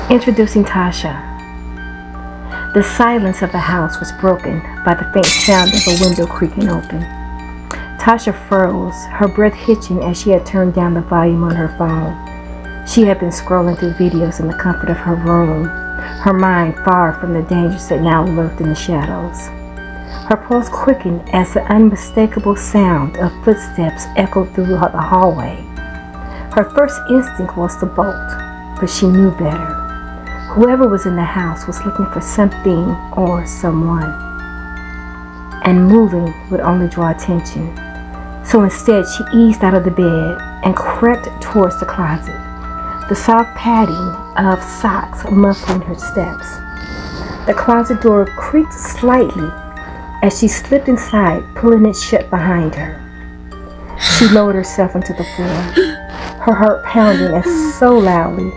Introducing Tasha. The silence of the house was broken by the faint sound of a window creaking open. Tasha froze, her breath hitching as she had turned down the volume on her phone. She had been scrolling through videos in the comfort of her room, her mind far from the dangers that now lurked in the shadows. Her pulse quickened as the unmistakable sound of footsteps echoed through the hallway. Her first instinct was to bolt, but she knew better. Whoever was in the house was looking for something or someone, and moving would only draw attention. So instead, she eased out of the bed and crept towards the closet, the soft padding of socks muffling her steps. The closet door creaked slightly as she slipped inside, pulling it shut behind her. She lowered herself onto the floor, her heart pounding so loudly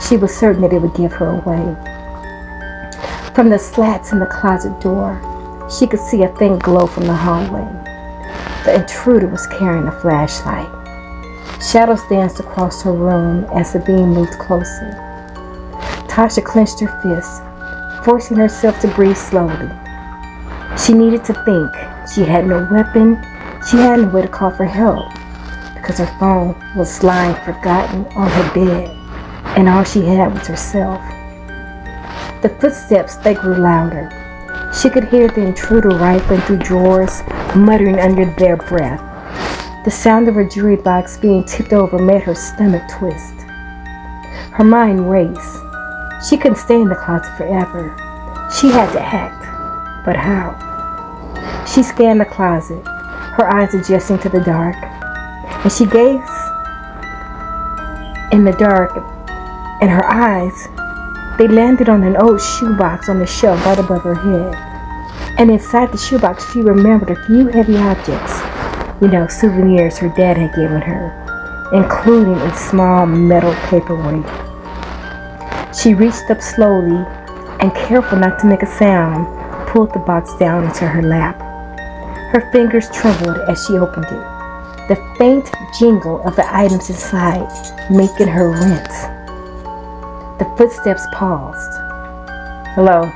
she was certain that it would give her away. From the slats in the closet door, she could see a faint glow from the hallway. The intruder was carrying a flashlight. Shadows danced across her room as the beam moved closer. Tasha clenched her fists, forcing herself to breathe slowly. She needed to think. She had no weapon. She had no way to call for help because her phone was lying forgotten on her bed, and all she had was herself. The footsteps, they grew louder. She could hear the intruder rifling through drawers, muttering under their breath. The sound of her jewelry box being tipped over made her stomach twist. Her mind raced. She couldn't stay in the closet forever. She had to act. But how? She scanned the closet, her eyes adjusting to the dark, and she gazed in the dark, and her eyes, they landed on an old shoebox on the shelf right above her head. And inside the shoebox, she remembered a few heavy objects, souvenirs her dad had given her, including a small metal paperweight. She reached up slowly and, careful not to make a sound, pulled the box down into her lap. Her fingers trembled as she opened it, the faint jingle of the items inside making her wince. The footsteps paused. "Hello."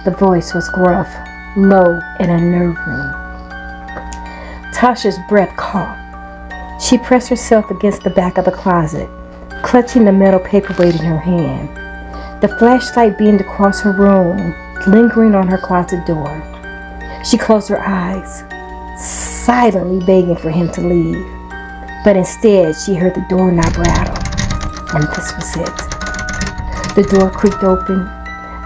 The voice was gruff, low, and unnerving. Tasha's breath caught. She pressed herself against the back of the closet, clutching the metal paperweight in her hand. The flashlight beamed across her room, lingering on her closet door. She closed her eyes, silently begging for him to leave. But instead, she heard the doorknob rattle, and this was it. The door creaked open.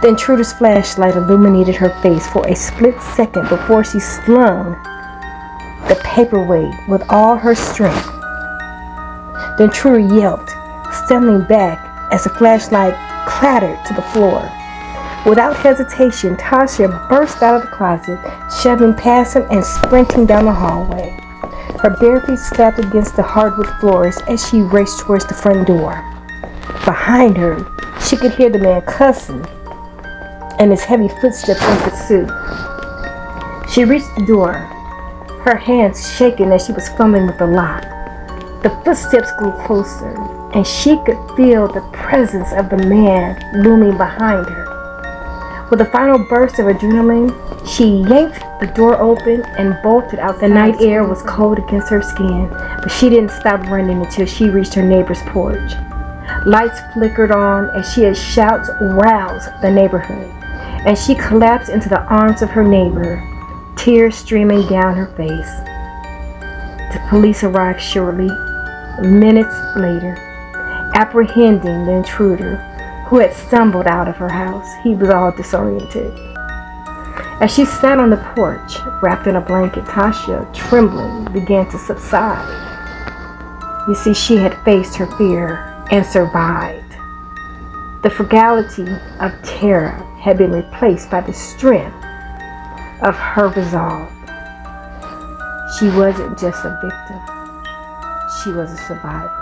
The intruder's flashlight illuminated her face for a split second before she slung the paperweight with all her strength. The intruder yelped, stumbling back as the flashlight clattered to the floor. Without hesitation, Tasha burst out of the closet, shoving past him and sprinting down the hallway. Her bare feet slapped against the hardwood floors as she raced towards the front door. Behind her, she could hear the man cussing and his heavy footsteps in pursuit. She reached the door, her hands shaking as she was fumbling with the lock. The footsteps grew closer, and she could feel the presence of the man looming behind her. With a final burst of adrenaline, she yanked the door open and bolted out. The night air was cold against her skin, but she didn't stop running until she reached her neighbor's porch. Lights flickered on as she had shouts roused the neighborhood, and she collapsed into the arms of her neighbor, tears streaming down her face. The police arrived shortly, minutes later, apprehending the intruder, who had stumbled out of her house. He was all disoriented. As she sat on the porch, wrapped in a blanket, Tasha, trembling, began to subside. You see, she had faced her fear and survived. The frugality of terror had been replaced by the strength of her resolve. She wasn't just a victim. She was a survivor.